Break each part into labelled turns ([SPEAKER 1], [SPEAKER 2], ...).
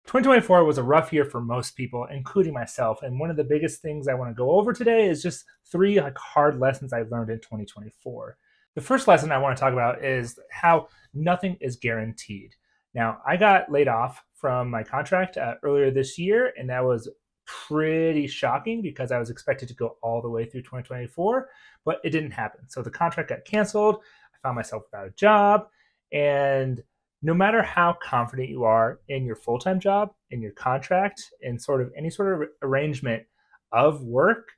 [SPEAKER 1] 2024 was a rough year for most people, including myself. And one of the biggest things I want to go over today is just three hard lessons I learned in 2024. The first lesson I want to talk about is how nothing is guaranteed. Now, I got laid off from my contract earlier this year, and that was pretty shocking because I was expected to go all the way through 2024, but it didn't happen. So the contract got canceled. I found myself without a job, and no matter how confident you are in your full-time job, in your contract, in sort of any sort of arrangement of work,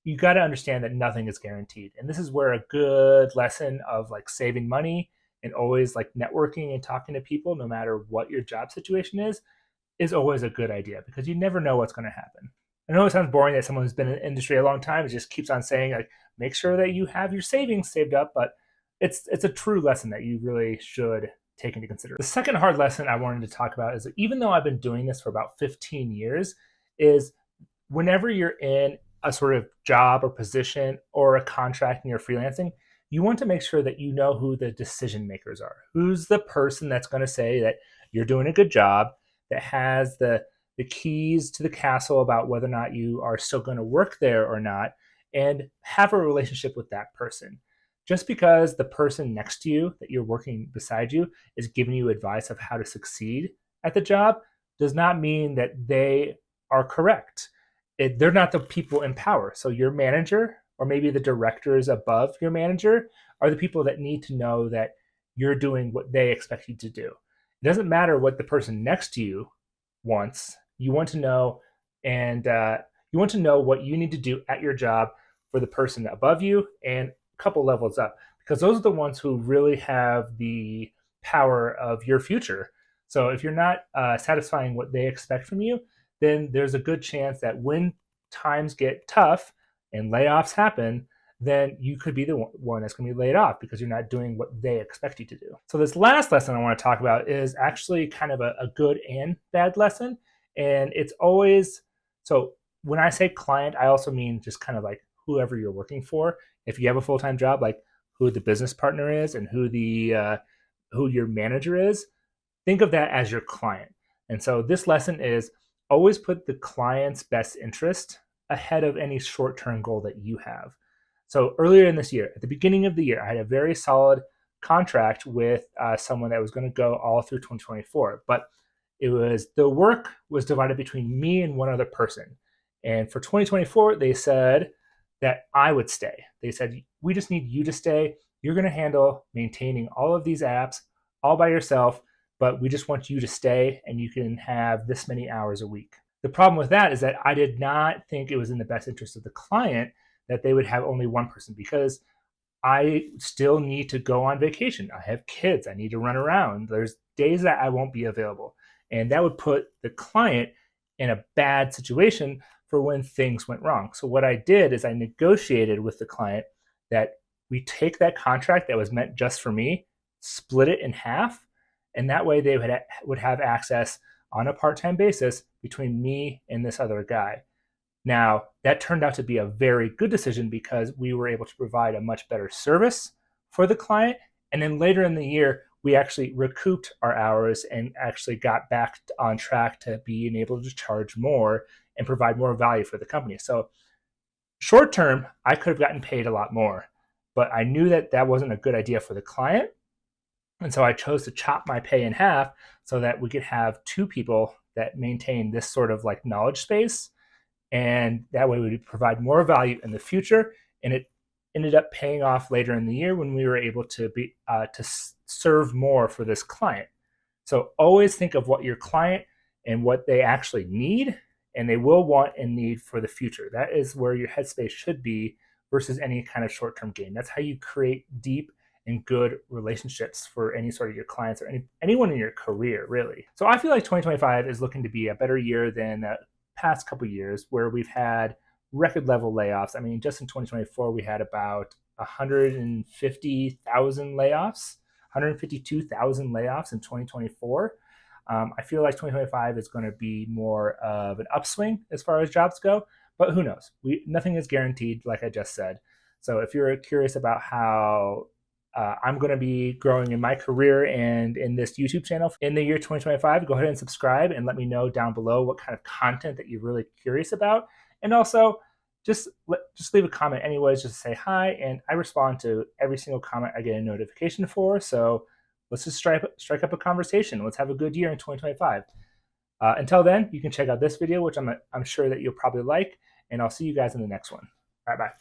[SPEAKER 1] you got to understand that nothing is guaranteed. And this is where a good lesson of like saving money and always like networking and talking to people, no matter what your job situation is always a good idea because you never know what's going to happen. I know it sounds boring that someone who's been in the industry a long time just keeps on saying like make sure that you have your savings saved up, but it's a true lesson that you really should take into consideration. The second hard lesson I wanted to talk about is that even though I've been doing this for about 15 years, is whenever you're in a sort of job or position or a contract and you're freelancing, you want to make sure that you know who the decision makers are. Who's the person that's going to say that you're doing a good job, that has the keys to the castle about whether or not you are still going to work there or not, and have a relationship with that person. Just because the person next to you that you're working beside you is giving you advice of how to succeed at the job does not mean that they are correct. They're not the people in power. So your manager or maybe the directors above your manager are the people that need to know that you're doing what they expect you to do. It doesn't matter what the person next to you wants. You want to know, and you want to know what you need to do at your job for the person above you and couple levels up, because those are the ones who really have the power of your future. So if you're not satisfying what they expect from you, then there's a good chance that when times get tough and layoffs happen, then you could be the one that's going to be laid off because you're not doing what they expect you to do. So this last lesson I want to talk about is actually kind of a good and bad lesson. And it's always, so when I say client, I also mean just kind of like whoever you're working for. If you have a full-time job, like who the business partner is and who your manager is, think of that as your client. And so this lesson is always put the client's best interest ahead of any short-term goal that you have. So earlier in this year, at the beginning of the year, I had a very solid contract with someone that was going to go all through 2024, but the work was divided between me and one other person. And for 2024, they said that I would stay. They said, we just need you to stay. You're going to handle maintaining all of these apps all by yourself, but we just want you to stay and you can have this many hours a week. The problem with that is that I did not think it was in the best interest of the client that they would have only one person, because I still need to go on vacation. I have kids. I need to run around. There's days that I won't be available. And that would put the client in a bad situation for when things went wrong. So what I did is I negotiated with the client that we take that contract that was meant just for me, split it in half, and that way they would have access on a part-time basis between me and this other guy. Now, that turned out to be a very good decision because we were able to provide a much better service for the client. And then later in the year, we actually recouped our hours and actually got back on track to being able to charge more and provide more value for the company. So short term, I could have gotten paid a lot more, but I knew that that wasn't a good idea for the client. And so I chose to chop my pay in half so that we could have two people that maintain this sort of like knowledge space. And that way we would provide more value in the future. And it ended up paying off later in the year when we were able to serve more for this client. So always think of what your client and what they actually need, and they will want and need for the future. That is where your headspace should be versus any kind of short-term gain. That's how you create deep and good relationships for any sort of your clients or anyone in your career, really. So I feel like 2025 is looking to be a better year than the past couple of years where we've had record level layoffs. I mean, just in 2024, we had about 150,000 layoffs, 152,000 layoffs in 2024. I feel like 2025 is going to be more of an upswing as far as jobs go, but who knows? Nothing is guaranteed, like I just said. So if you're curious about how I'm going to be growing in my career and in this YouTube channel in the year 2025. Go ahead and subscribe and let me know down below what kind of content that you're really curious about. And also, just leave a comment anyways, just say hi, and I respond to every single comment I get a notification for. So let's just strike up a conversation. Let's have a good year in 2025. Until then, you can check out this video, which I'm sure that you'll probably like, and I'll see you guys in the next one. Bye bye.